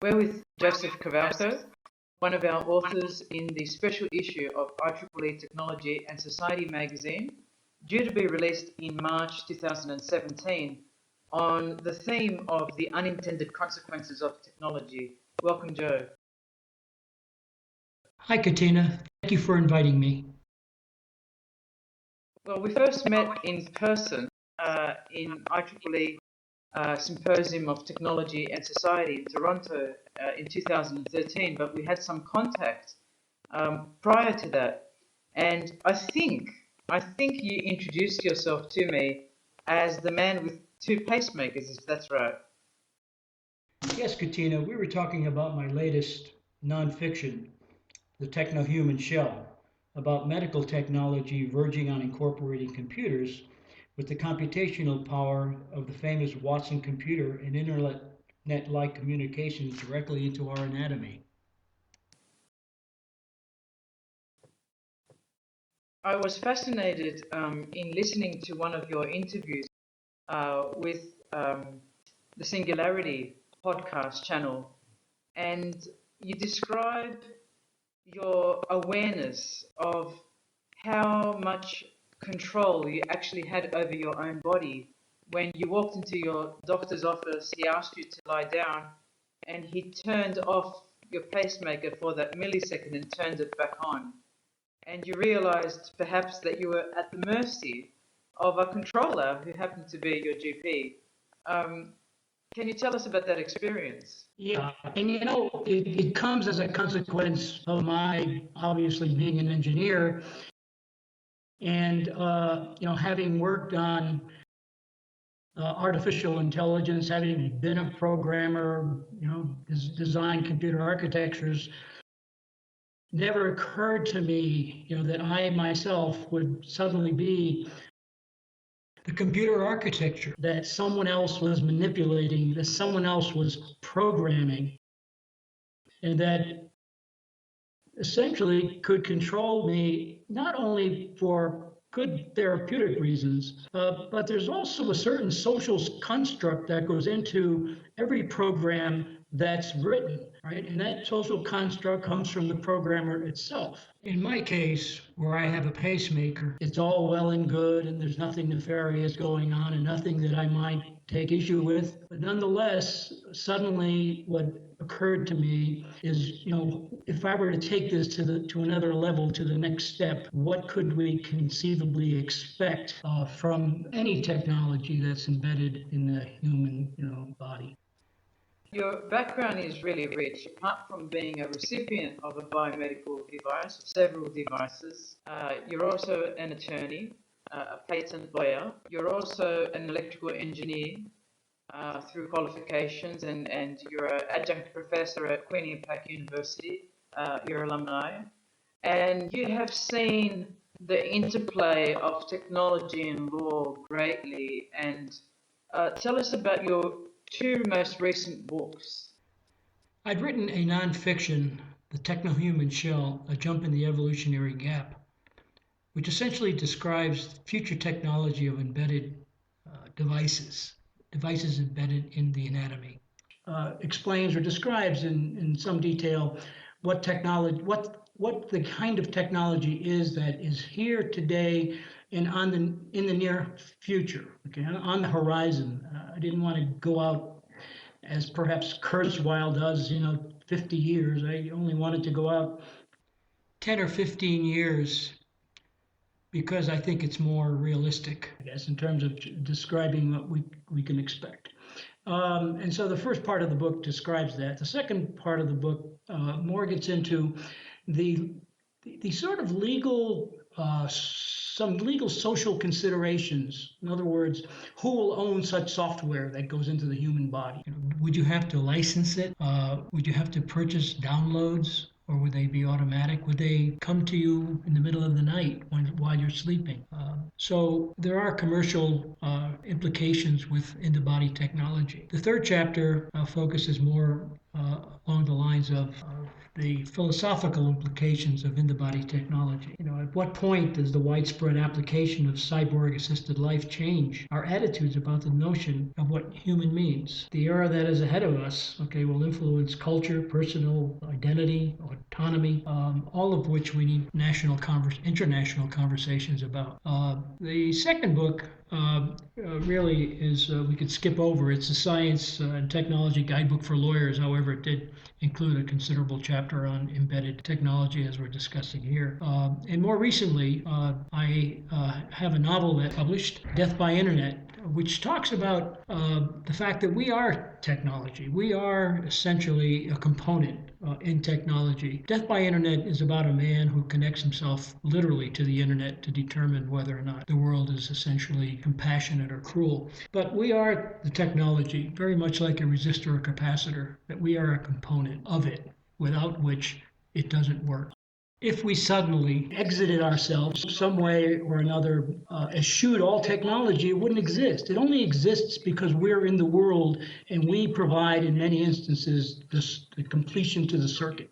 We're with Joseph Carvalko, one of our authors in the special issue of IEEE Technology and Society magazine, due to be released in March 2017, on the theme of the unintended consequences of technology. Welcome, Joe. Hi, Katina. Thank you for inviting me. Well, we first met in person in IEEE Symposium of Technology and Society in Toronto in 2013, but we had some contact prior to that. And I think you introduced yourself to me as the man with two pacemakers, if that's right. Yes, Katina, we were talking about my latest nonfiction, The Techno-Human Shell, about medical technology verging on incorporating computers with the computational power of the famous Watson computer and internet-like communications directly into our anatomy. I was fascinated in listening to one of your interviews with the Singularity podcast channel, and you describe your awareness of how much control you actually had over your own body. When you walked into your doctor's office, he asked you to lie down, and he turned off your pacemaker for that millisecond and turned it back on. And you realized perhaps that you were at the mercy of a controller who happened to be your GP. Can you tell us about that experience? Yeah, and it comes as a consequence of my obviously being an engineer and having worked on artificial intelligence, having been a programmer, designed computer architectures. Never occurred to me, that I myself would suddenly be the computer architecture that someone else was manipulating, that someone else was programming, and that essentially could control me not only for good therapeutic reasons, but there's also a certain social construct that goes into every program that's written, right? And that social construct comes from the programmer itself. In my case, where I have a pacemaker, it's all well and good and there's nothing nefarious going on and nothing that I might take issue with. But nonetheless, suddenly what occurred to me is, if I were to take this to another level, to the next step, what could we conceivably expect from any technology that's embedded in the human, body? Your background is really rich. Apart from being a recipient of a biomedical device, several devices, you're also an attorney, a patent lawyer. You're also an electrical engineer through qualifications, and you're an adjunct professor at Queen Impact University, your alumni. And you have seen the interplay of technology and law greatly. And tell us about your two most recent books. I'd written a nonfiction, The Techno-Human Shell, A Jump in the Evolutionary Gap, which essentially describes future technology of embedded devices embedded in the anatomy. Explains or describes in some detail what the kind of technology is that is here today and in the near future, okay, on the horizon. I didn't want to go out as perhaps Kurzweil does, 50 years. I only wanted to go out 10 or 15 years because I think it's more realistic, I guess, in terms of describing what we can expect. And so the first part of the book describes that. The second part of the book more gets into the sort of some legal social considerations. In other words, who will own such software that goes into the human body? Would you have to license it? Would you have to purchase downloads? Or would they be automatic? Would they come to you in the middle of the night while you're sleeping? So there are commercial implications with in-the-body technology. The third chapter focuses more along the lines of the philosophical implications of in-the-body technology. At what point does the widespread application of cyborg-assisted life change our attitudes about the notion of what human means? The era that is ahead of us, will influence culture, personal identity, autonomy, all of which we need international conversations about. The second book really is, we could skip over. It's a science and technology guidebook for lawyers. However, it did include a considerable chapter on embedded technology, as we're discussing here. And more recently, I have a novel that published, Death by Internet, which talks about the fact that we are technology. We are essentially a component in technology. Death by Internet is about a man who connects himself literally to the internet to determine whether or not the world is essentially compassionate or cruel. But we are the technology, very much like a resistor or capacitor, that we are a component of it, without which it doesn't work. If we suddenly exited ourselves some way or another, eschewed all technology, it wouldn't exist. It only exists because we're in the world and we provide, in many instances, the completion to the circuit,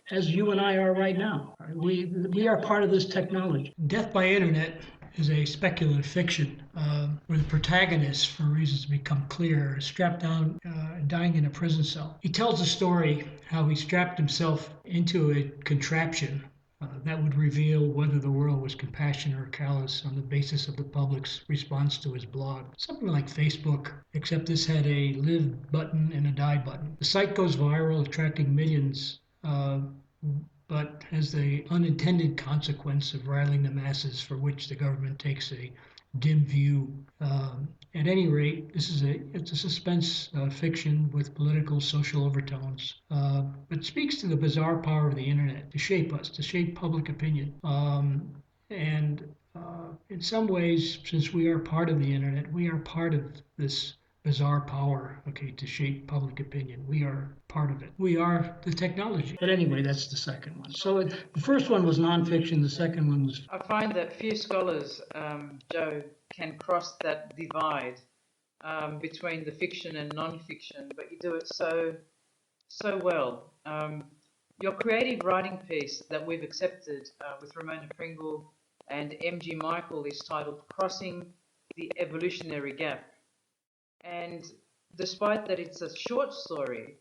as you and I are right now. We are part of this technology. Death by Internet is a speculative fiction where the protagonist, for reasons to become clear, is strapped down, dying in a prison cell. He tells a story how he strapped himself into a contraption that would reveal whether the world was compassionate or callous on the basis of the public's response to his blog. Something like Facebook, except this had a live button and a die button. The site goes viral, attracting millions, but has the unintended consequence of riling the masses, for which the government takes a dim view. At any rate, it's a suspense fiction with political, social overtones. It speaks to the bizarre power of the internet to shape us, to shape public opinion. And in some ways, since we are part of the internet, we are part of this bizarre power, to shape public opinion. We are part of it. We are the technology. But anyway, that's the second one. So the first one was nonfiction. The second one was... I find that few scholars, Joe, can cross that divide between the fiction and non-fiction, but you do it so well. Your creative writing piece that we've accepted with Ramona Pringle and M.G. Michael is titled Crossing the Evolutionary Gap. And despite that it's a short story,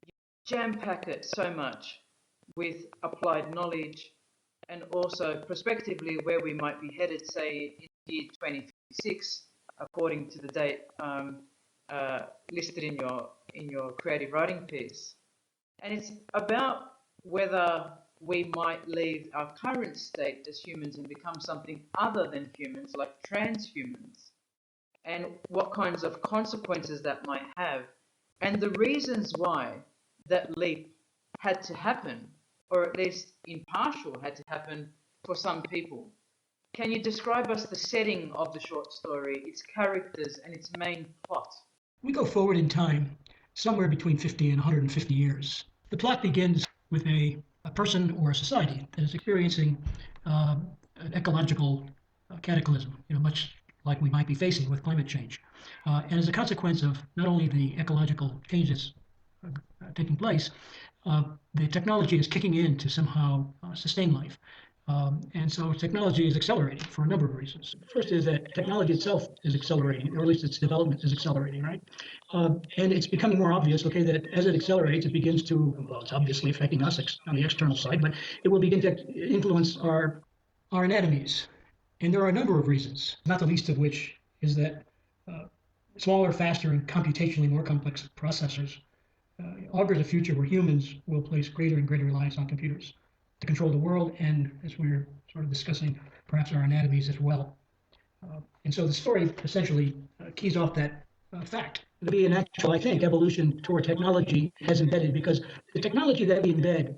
you jam-pack it so much with applied knowledge and also prospectively where we might be headed, say, in year 2056, according to the date listed in your creative writing piece. And it's about whether we might leave our current state as humans and become something other than humans, like transhumans, and what kinds of consequences that might have, and the reasons why that leap had to happen, or at least in partial had to happen for some people. Can you describe us the setting of the short story, its characters, and its main plot? We go forward in time, somewhere between 50 and 150 years. The plot begins with a person or a society that is experiencing an ecological cataclysm, much like we might be facing with climate change. And as a consequence of not only the ecological changes taking place, the technology is kicking in to somehow sustain life. And so technology is accelerating for a number of reasons. First is that technology itself is accelerating, or at least its development is accelerating, right? And it's becoming more obvious, that as it accelerates, it begins to, well, it's obviously affecting us on the external side, but it will begin to influence our anatomies. And there are a number of reasons, not the least of which is that smaller, faster, and computationally more complex processors augurs a future where humans will place greater and greater reliance on computers to control the world, and as we're sort of discussing, perhaps our anatomies as well. And so the story essentially keys off that fact. To be an actual, I think, evolution toward technology has embedded, because the technology that we embed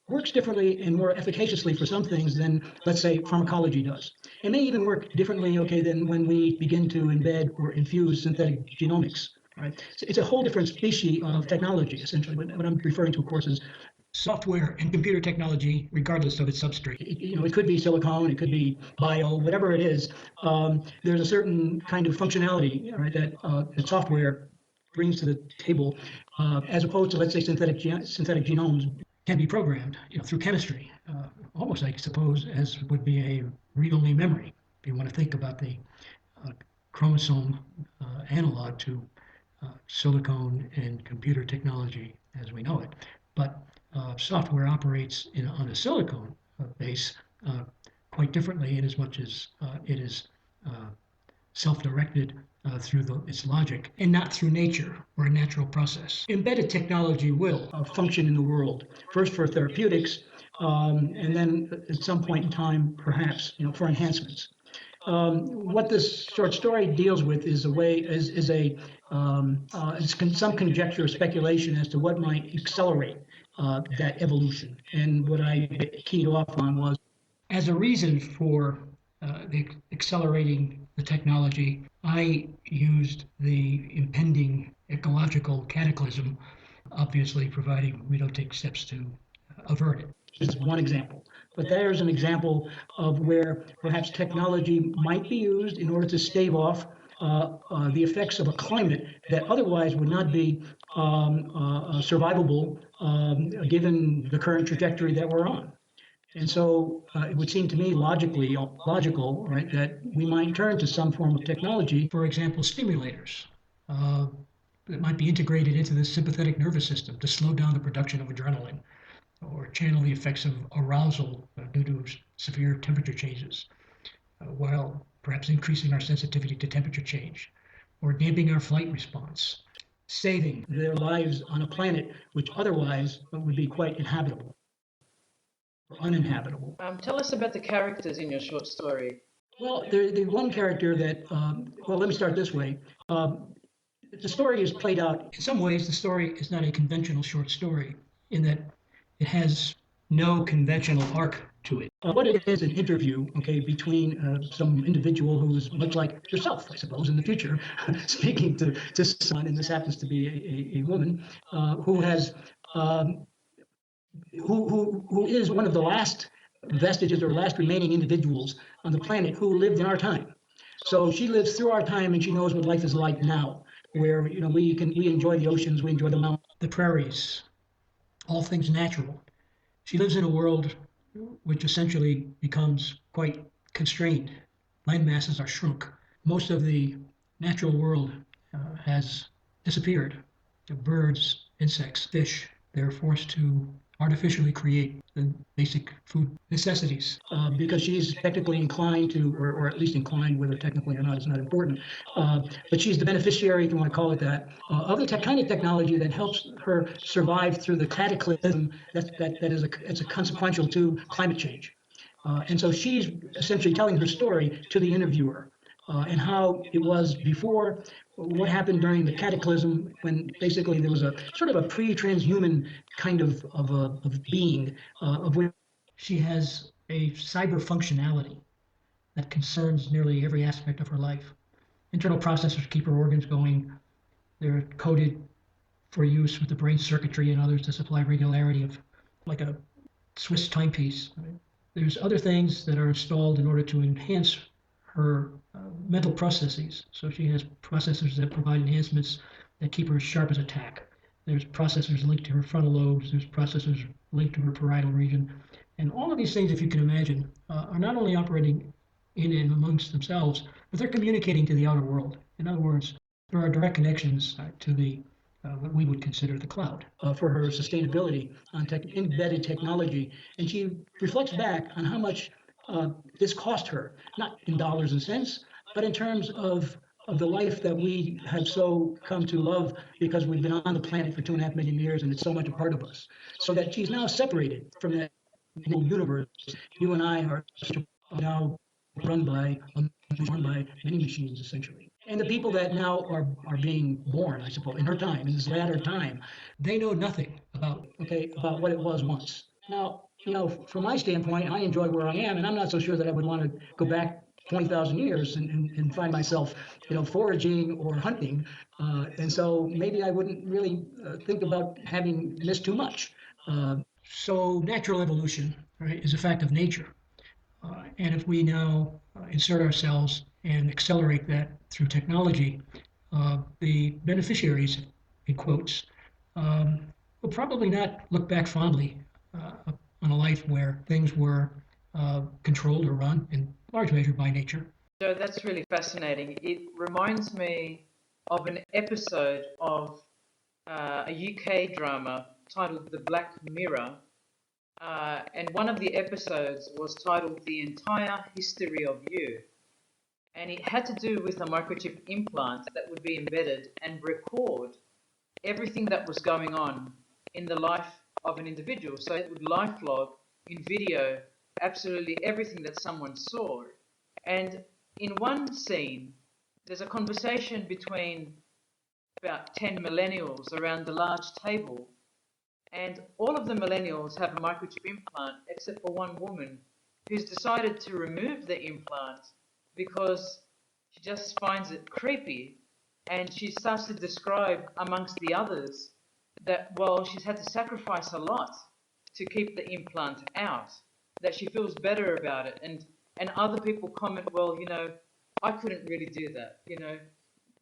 works differently and more efficaciously for some things than, let's say, pharmacology does. It may even work differently, than when we begin to embed or infuse synthetic genomics. Right? So it's a whole different species of technology, essentially. What I'm referring to, of course, is software and computer technology, regardless of its substrate. It could be silicone, it could be bio, whatever it is. There's a certain kind of functionality, right, that software brings to the table, as opposed to, let's say, synthetic genomes can be programmed, through chemistry, almost, I suppose, as would be a read-only memory. If you want to think about the chromosome analog to silicon and computer technology as we know it. But software operates on a silicon base quite differently, in as much as it is self-directed through its logic and not through nature or a natural process. Embedded technology will function in the world, first for therapeutics, and then at some point in time, perhaps, for enhancements. What this short story deals with is some conjecture or speculation as to what might accelerate that evolution. And what I keyed off on was, as a reason for accelerating the technology, I used the impending ecological cataclysm, obviously providing we don't take steps to avert it. This is one example. But there's an example of where perhaps technology might be used in order to stave off the effects of a climate that otherwise would not be survivable given the current trajectory that we're on. And so it would seem to me logical, right, that we might turn to some form of technology, for example, stimulators that might be integrated into the sympathetic nervous system to slow down the production of adrenaline, or channel the effects of arousal due to severe temperature changes, while perhaps increasing our sensitivity to temperature change, or damping our flight response, saving their lives on a planet which otherwise would be quite inhabitable or uninhabitable. Tell us about the characters in your short story. Well, the one character that, let me start this way. The story is played out. In some ways, the story is not a conventional short story in that it has no conventional arc to it. What it is, an interview, between some individual who is much like yourself, I suppose, in the future, speaking to someone, and this happens to be a woman who has who is one of the last vestiges or last remaining individuals on the planet who lived in our time. So she lives through our time, and she knows what life is like now, where we enjoy the oceans, we enjoy the mountains, the prairies, all things natural. She lives in a world which essentially becomes quite constrained. Land masses are shrunk. Most of the natural world has disappeared. The birds, insects, fish, they're forced to artificially create the basic food necessities because she's technically inclined to, or at least inclined, whether technically or not is not important, but she's the beneficiary, if you want to call it that, of the kind of technology that helps her survive through the cataclysm that's a consequential to climate change. And so she's essentially telling her story to the interviewer and how it was before, what happened during the cataclysm, when basically there was a sort of a pre-transhuman kind of being of which she has a cyber functionality that concerns nearly every aspect of her life. Internal processors keep her organs going. They're coded for use with the brain circuitry and others to supply regularity of like a Swiss timepiece. There's other things that are installed in order to enhance her mental processes. So she has processors that provide enhancements that keep her as sharp as a tack. There's processors linked to her frontal lobes. There's processors linked to her parietal region. And all of these things, if you can imagine, are not only operating in and amongst themselves, but they're communicating to the outer world. In other words, there are direct connections to the what we would consider the cloud for her sustainability on embedded technology. And she reflects back on how much this cost her, not in dollars and cents, but in terms of the life that we have so come to love because we've been on the planet for 2.5 million years and it's so much a part of us. So that she's now separated from that universe. You and I are now run by many machines, essentially. And the people that now are being born, I suppose, in her time, in this latter time, they know nothing about what it was once. Now, from my standpoint, I enjoy where I am, and I'm not so sure that I would want to go back 20,000 years and find myself, foraging or hunting. And so maybe I wouldn't really think about having missed too much. So natural evolution, right, is a fact of nature. And if we now insert ourselves and accelerate that through technology, the beneficiaries, in quotes, um, will probably not look back fondly on a life where things were controlled or run in large measure by nature. So that's really fascinating. It reminds me of an episode of a UK drama titled The Black Mirror. And one of the episodes was titled The Entire History of You. And it had to do with a microchip implant that would be embedded and record everything that was going on in the life of an individual. So it would life log in video absolutely everything that someone saw. And in one scene, there's a conversation between about 10 millennials around the large table, and all of the millennials have a microchip implant except for one woman who's decided to remove the implant because she just finds it creepy. And she starts to describe amongst the others that, well, she's had to sacrifice a lot to keep the implant out, that she feels better about it. And other people comment, well, I couldn't really do that,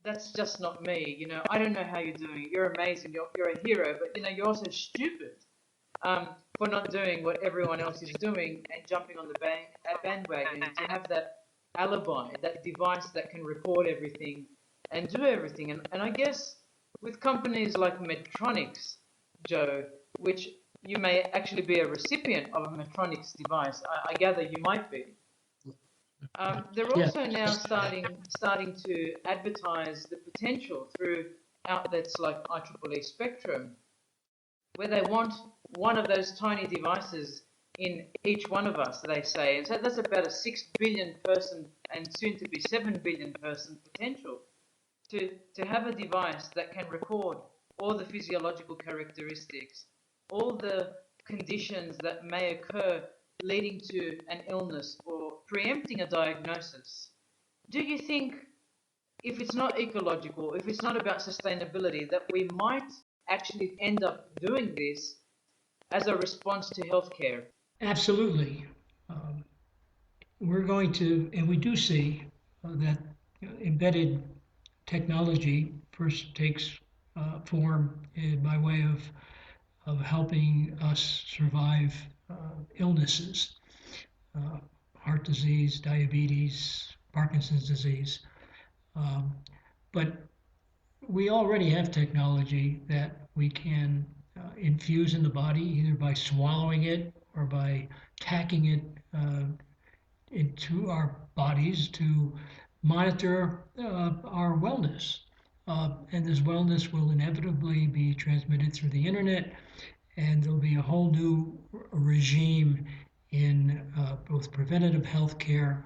that's just not me, I don't know how you're doing it. You're amazing, you're a hero, but you're also stupid for not doing what everyone else is doing and jumping on the bandwagon to have that alibi, that device that can record everything and do everything. And I guess with companies like Medtronics, Joe, which you may actually be a recipient of a Medtronics device, I gather you might be. They're Yeah. also now starting to advertise the potential through outlets like IEEE Spectrum, where they want one of those tiny devices in each one of us, they say. And so that's about a 6 billion person and soon to be 7 billion person potential to have a device that can record all the physiological characteristics, all the conditions that may occur leading to an illness or preempting a diagnosis. Do you think, if it's not ecological, if it's not about sustainability, that we might actually end up doing this as a response to healthcare? Absolutely. Um, we're going to, and we do see that embedded technology first takes form by way of helping us survive illnesses, uh, heart disease, diabetes, Parkinson's disease. Um, but we already have technology that we can infuse in the body either by swallowing it or by tacking it into our bodies to monitor our wellness. And this wellness will inevitably be transmitted through the internet, and there'll be a whole new regime in both preventative health care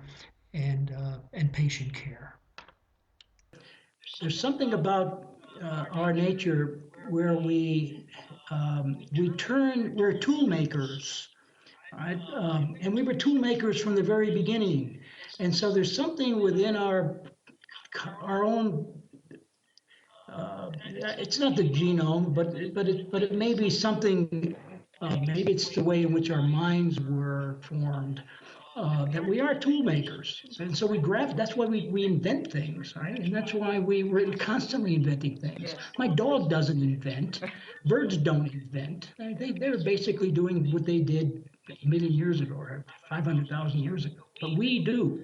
and patient care. There's something about our nature where we're tool makers, right? And we were tool makers from the very beginning, and so there's something within our own. It's not the genome, but it may be something. Maybe it's the way in which our minds were formed. That we are tool makers, and so that's why we invent things, right? And that's why we're constantly inventing things. Yes. My dog doesn't invent. Birds don't invent. They're basically doing what they did a million years ago or 500,000 years ago, but we do.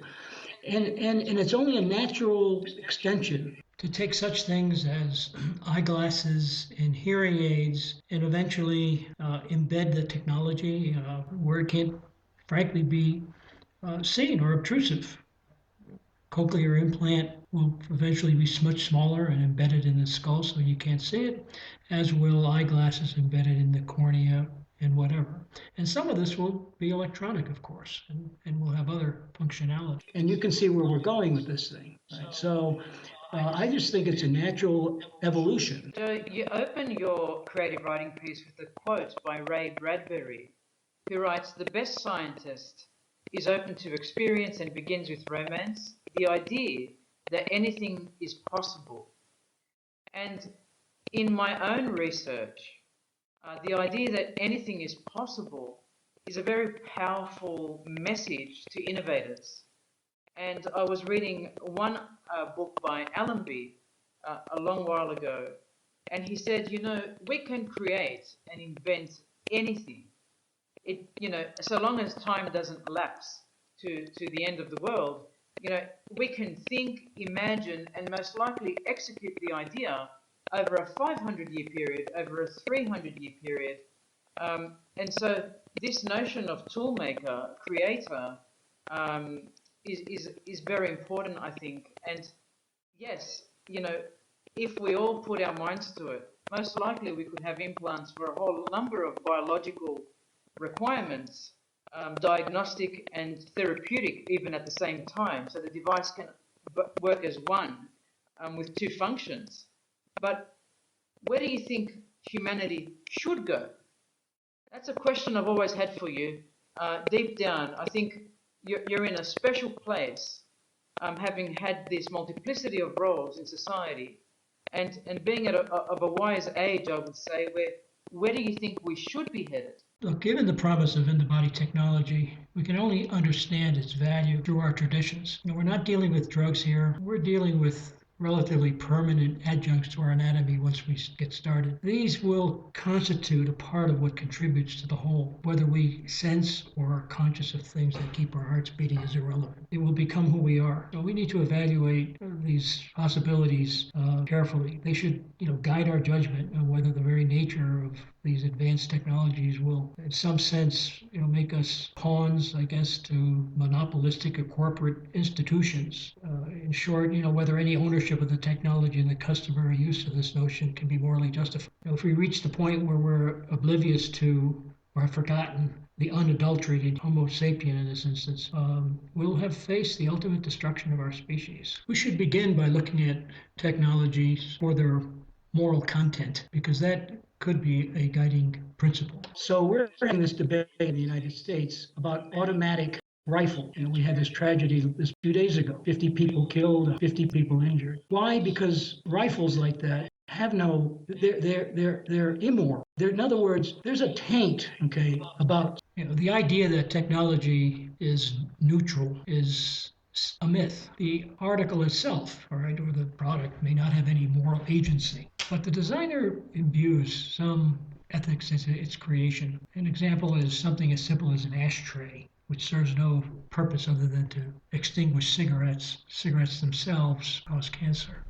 And it's only a natural extension to take such things as eyeglasses and hearing aids and eventually embed the technology where it can't, frankly, be seen or obtrusive. Cochlear implant will eventually be much smaller and embedded in the skull so you can't see it, as will eyeglasses embedded in the cornea and whatever. And some of this will be electronic, of course, and will have other functionality. And you can see where we're going with this thing. Right? So I just think it's a natural evolution. Joe, you open your creative writing piece with a quote by Ray Bradbury, who writes, "The best scientist is open to experience and begins with romance, the idea that anything is possible." And in my own research, the idea that anything is possible is a very powerful message to innovators. And I was reading one book by Allenby, a long while ago, and he said, we can create and invent anything. So long as time doesn't lapse to the end of the world, we can think, imagine, and most likely execute the idea over a 500-year period, over a 300-year period. And so this notion of toolmaker, creator, is very important, I think. And yes, if we all put our minds to it, most likely we could have implants for a whole number of biological requirements, diagnostic and therapeutic even at the same time, so the device can work as one with two functions. But where do you think humanity should go? That's a question I've always had for you. Deep down, I think you're in a special place, having had this multiplicity of roles in society, and being of a wise age, I would say, where do you think we should be headed? Look, given the promise of in-the-body technology, we can only understand its value through our traditions. We're not dealing with drugs here. We're dealing with relatively permanent adjuncts to our anatomy once we get started. These will constitute a part of what contributes to the whole. Whether we sense or are conscious of things that keep our hearts beating is irrelevant. It will become who we are. So we need to evaluate these possibilities carefully. They should, guide our judgment on whether the very nature of these advanced technologies will, in some sense, make us pawns, I guess, to monopolistic or corporate institutions. In short, whether any ownership of the technology and the customary use of this notion can be morally justified. If we reach the point where we're oblivious to or have forgotten the unadulterated Homo sapien in this instance, we'll have faced the ultimate destruction of our species. We should begin by looking at technologies for their moral content, because that could be a guiding principle. So we're having this debate in the United States about automatic rifle. We had this tragedy this 2 days ago, 50 people killed, 50 people injured. Why? Because rifles like that have they're immoral. In other words, there's a taint, about, the idea that technology is neutral is a myth. The article itself, or the product, may not have any moral agency, but the designer imbues some ethics into its creation. An example is something as simple as an ashtray, which serves no purpose other than to extinguish cigarettes. Cigarettes themselves cause cancer.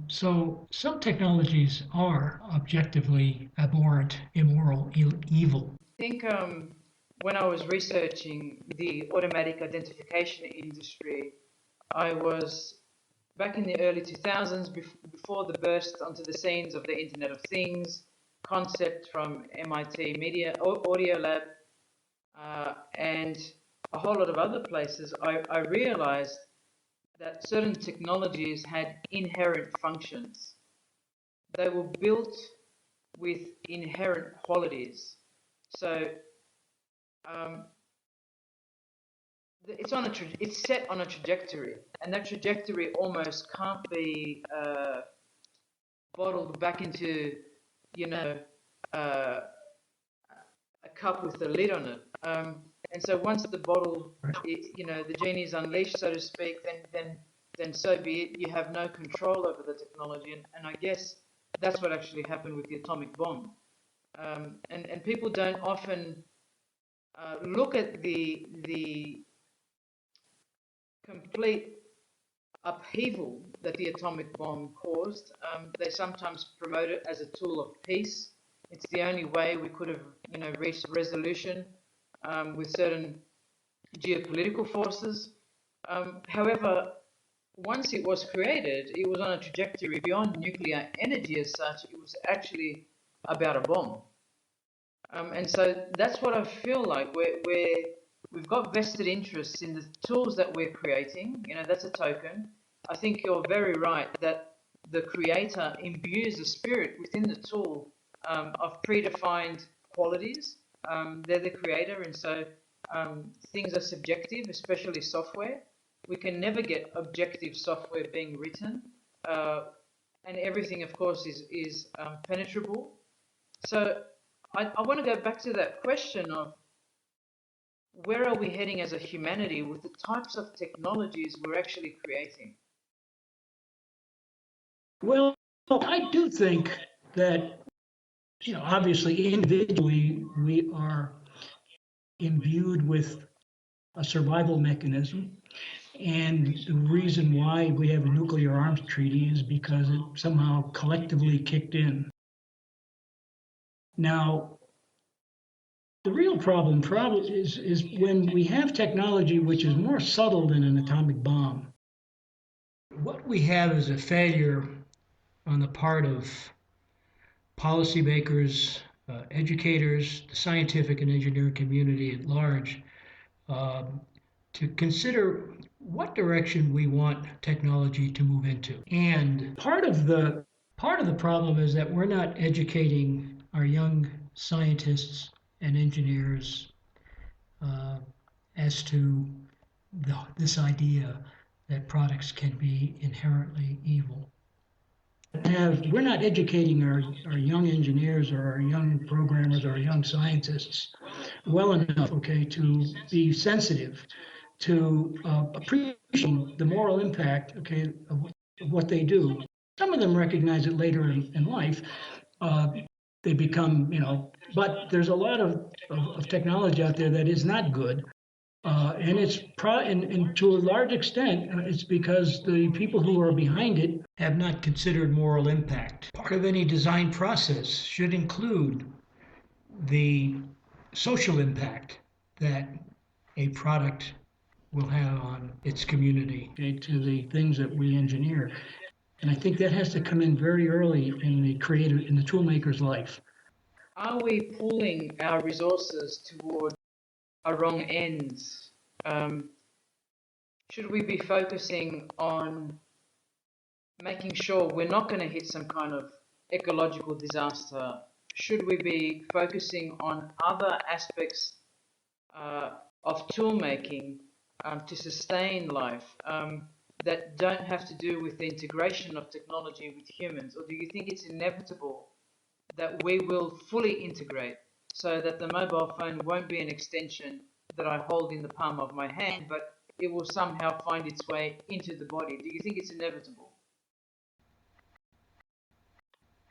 So some technologies are objectively abhorrent, immoral, evil. I think when I was researching the automatic identification industry, I was back in the early 2000s, before the burst onto the scenes of the Internet of Things concept from MIT Media Audio Lab, and a whole lot of other places. I realized that certain technologies had inherent functions. They were built with inherent qualities. So it's set on a trajectory, and that trajectory almost can't be bottled back into, a cup with the lid on it. And so once the bottle, the genie is unleashed, so to speak, then so be it. You have no control over the technology, and I guess that's what actually happened with the atomic bomb. And people don't often look at the complete upheaval that the atomic bomb caused. They sometimes promote it as a tool of peace. It's the only way we could have, reached resolution with certain geopolitical forces. However, once it was created, it was on a trajectory beyond nuclear energy as such. It was actually about a bomb. And so that's what I feel like. We've got vested interests in the tools that we're creating. That's a token. I think you're very right that the creator imbues a spirit within the tool of predefined qualities. They're the creator, and so things are subjective, especially software. We can never get objective software being written, and everything, of course, is penetrable. So I want to go back to that question of where are we heading as a humanity with the types of technologies we're actually creating? Well, I do think that, obviously individually we are imbued with a survival mechanism. And the reason why we have a nuclear arms treaty is because it somehow collectively kicked in. Now, the real problem is when we have technology which is more subtle than an atomic bomb. What we have is a failure on the part of policymakers, educators, the scientific and engineering community at large, um, to consider what direction we want technology to move into. And part of the problem is that we're not educating our young scientists and engineers uh, as to this idea that products can be inherently evil. We're not educating our young engineers or our young programmers or our young scientists well enough, okay, to be sensitive to appreciating the moral impact, okay, of what they do. Some of them recognize it later in life. Uh, they become, but there's a lot of technology out there that is not good. And and to a large extent, it's because the people who are behind it have not considered moral impact. Part of any design process should include the social impact that a product will have on its community, okay, to the things that we engineer. And I think that has to come in very early in the toolmaker's life. Are we pooling our resources toward our wrong ends? Should we be focusing on making sure we're not going to hit some kind of ecological disaster? Should we be focusing on other aspects of tool making to sustain life that don't have to do with the integration of technology with humans? Or do you think it's inevitable that we will fully integrate so that the mobile phone won't be an extension that I hold in the palm of my hand, but it will somehow find its way into the body? Do you think it's inevitable?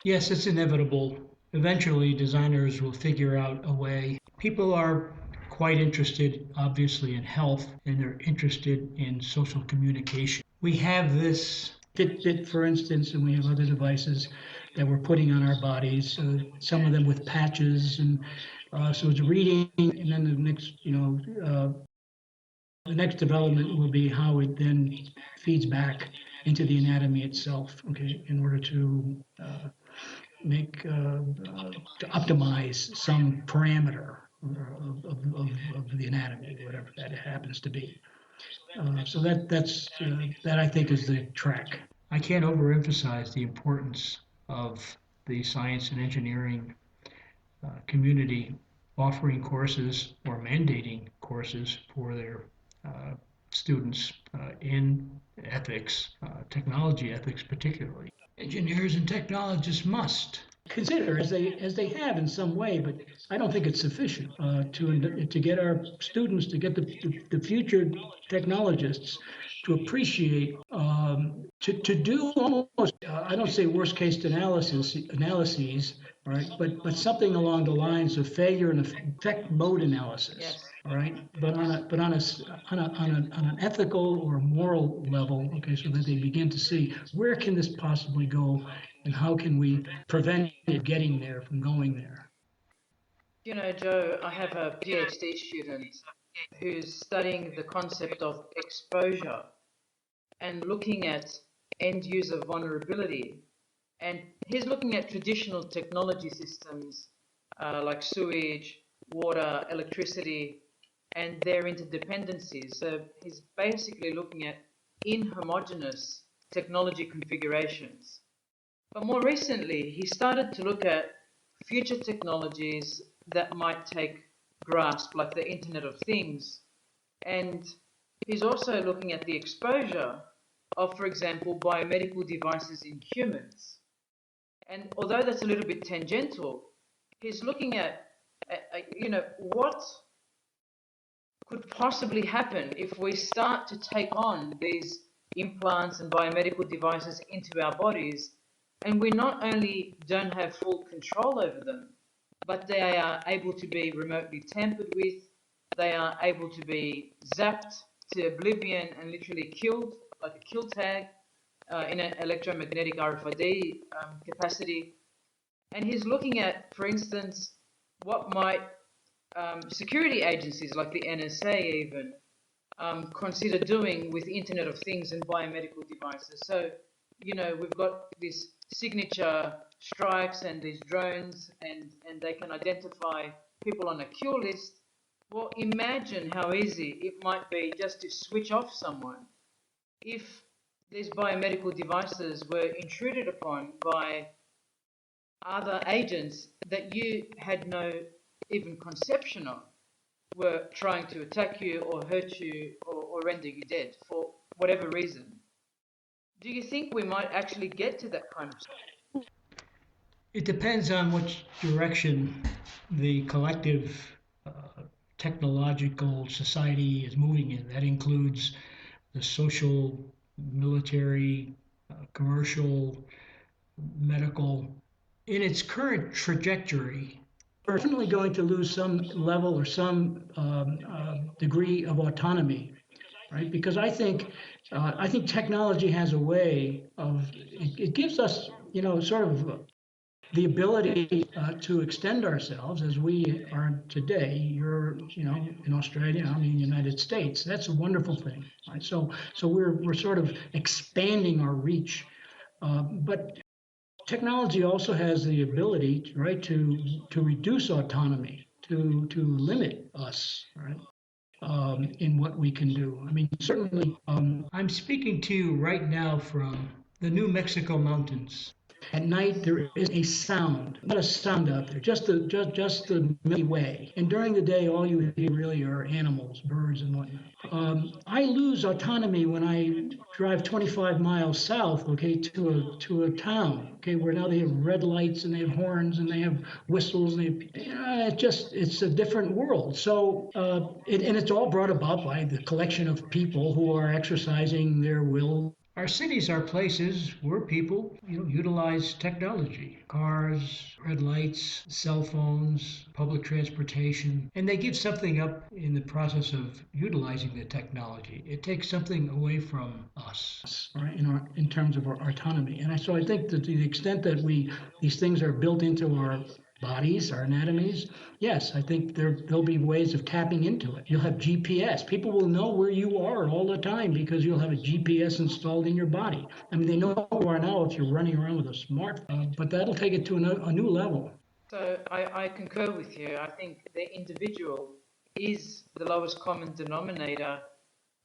Yes, it's inevitable. Eventually, designers will figure out a way. People are quite interested, obviously, in health, and they're interested in social communication. We have this Fitbit, for instance, and we have other devices that we're putting on our bodies. Some of them with patches, and so it's reading, and then the next development will be how it then feeds back into the anatomy itself. Okay, in order to to optimize some parameter of the anatomy, whatever that happens to be. So that I think is the track. I can't overemphasize the importance of the science and engineering community offering courses or mandating courses for their uh, students in ethics, technology ethics particularly. Engineers and technologists must consider, as they have in some way, but I don't think it's sufficient to get our students, to get the future technologists to appreciate, to do almost, I don't say worst case analyses, all right, but something along the lines of failure and effect mode analysis. Yes. All right, but on an ethical or moral level, okay, so that they begin to see where can this possibly go, and how can we prevent it getting there from going there. You know, Joe, I have a PhD student who's studying the concept of exposure and looking at end user vulnerability. And he's looking at traditional technology systems like sewage, water, electricity, and their interdependencies. So he's basically looking at inhomogeneous technology configurations. But more recently, he started to look at future technologies that might take grasp, like the Internet of Things. And he's also looking at the exposure of, for example, biomedical devices in humans. And although that's a little bit tangential, he's looking at, what could possibly happen if we start to take on these implants and biomedical devices into our bodies And we not only don't have full control over them, but they are able to be remotely tampered with. They are able to be zapped to oblivion and literally killed, like a kill tag, in an electromagnetic RFID capacity. And he's looking at, for instance, what might security agencies like the NSA even consider doing with Internet of Things and biomedical devices. So, we've got this signature strikes and these drones, and they can identify people on a kill list. Well, imagine how easy it might be just to switch off someone if these biomedical devices were intruded upon by other agents that you had no even conception of were trying to attack you or hurt you or render you dead for whatever reason. Do you think we might actually get to that kind of stuff? It depends on which direction the collective technological society is moving in. That includes the social, military, commercial, medical. In its current trajectory, we're definitely going to lose some level or some degree of autonomy, right? Because I think technology has a way of it gives us, sort of the ability to extend ourselves as we are today. You're, in Australia, I'm in the United States. That's a wonderful thing, right? So we're sort of expanding our reach, but technology also has the ability, right, to reduce autonomy, to limit us, right, in what we can do. I mean, certainly, I'm speaking to you right now from the New Mexico mountains. At night, there is a sound, not a sound out there, just the Milky Way. And during the day, all you hear really are animals, birds, and whatnot. I lose autonomy when I drive 25 miles south, okay, to a town, okay, where now they have red lights and they have horns and they have whistles. And it's a different world. So, and it's all brought about by the collection of people who are exercising their will. Our cities are places where people, utilize technology, cars, red lights, cell phones, public transportation, and they give something up in the process of utilizing the technology. It takes something away from us, right, in terms of our autonomy. And so I think that to the extent that these things are built into our bodies, our anatomies, yes, I think there'll be ways of tapping into it. You'll have GPS. People will know where you are all the time because you'll have a GPS installed in your body. I mean, they know who you are now if you're running around with a smartphone, but that'll take it to a new level. So I concur with you. I think the individual is the lowest common denominator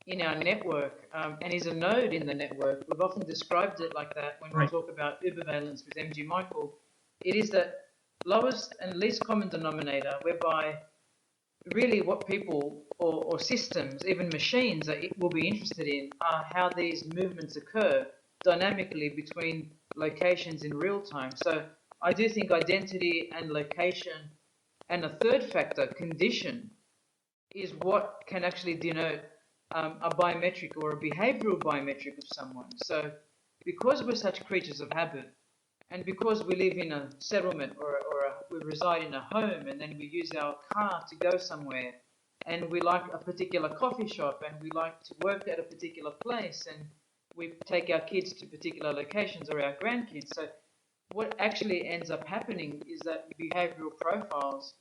in our network, and is a node in the network. We've often described it like that when we talk about ubervalence with MG Michael. It is that lowest and least common denominator whereby really what people or systems, even machines, will be interested in are how these movements occur dynamically between locations in real time. So I do think identity and location and a third factor, condition, is what can actually denote a biometric or a behavioral biometric of someone. So because we're such creatures of habit, and because we live in a settlement we reside in a home, and then we use our car to go somewhere, and we like a particular coffee shop, and we like to work at a particular place, and we take our kids to particular locations or our grandkids. So what actually ends up happening is that behavioral profiles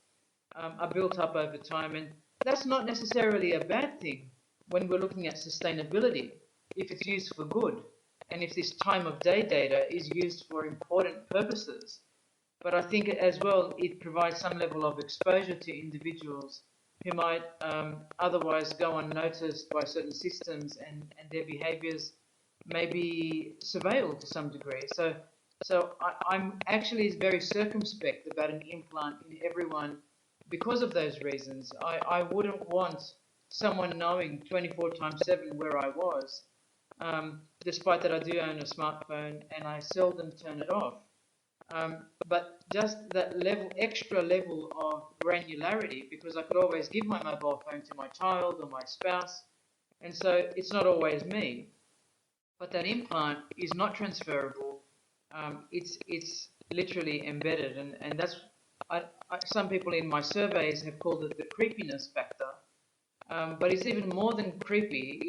are built up over time, and that's not necessarily a bad thing when we're looking at sustainability, if it's used for good, and if this time of day data is used for important purposes. But I think as well it provides some level of exposure to individuals who might otherwise go unnoticed by certain systems, and their behaviors may be surveilled to some degree. So I'm actually very circumspect about an implant in everyone because of those reasons. I wouldn't want someone knowing 24/7 where I was, despite that I do own a smartphone and I seldom turn it off. But just that extra level of granularity, because I could always give my mobile phone to my child or my spouse, and so it's not always me. But that implant is not transferable. it's literally embedded, and that's some people in my surveys have called it the creepiness factor, but it's even more than creepy.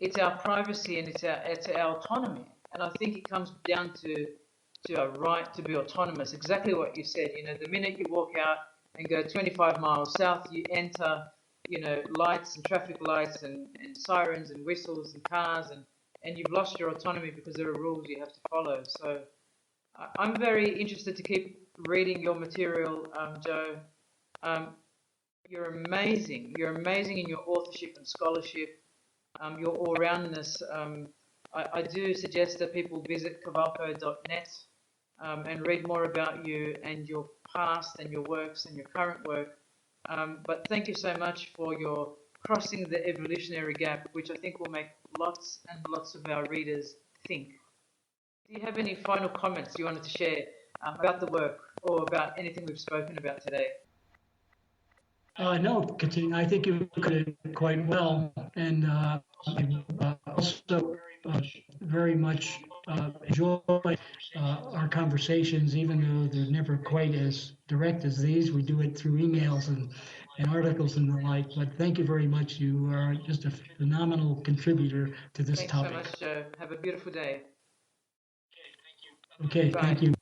It's our privacy and it's our autonomy, and I think it comes down to our right to be autonomous. Exactly what you said. You know, the minute you walk out and go 25 miles south, you enter, you know, lights and traffic lights and sirens and whistles and cars, and you've lost your autonomy because there are rules you have to follow. So I'm very interested to keep reading your material, Joe. Um, you're amazing. You're amazing in your authorship and scholarship, your all-roundness. I do suggest that people visit carvalko.net and read more about you and your past and your works and your current work. But thank you so much for your crossing the evolutionary gap, which I think will make lots and lots of our readers think. Do you have any final comments you wanted to share about the work or about anything we've spoken about today? No, Katina, I think you covered it quite well, and I also very much enjoy our conversations, even though they're never quite as direct as these. We do it through emails and articles and the like. But thank you very much. You are just a phenomenal contributor to this Thanks so topic. much, Joe. Have a beautiful day. Okay, Bye. thank you.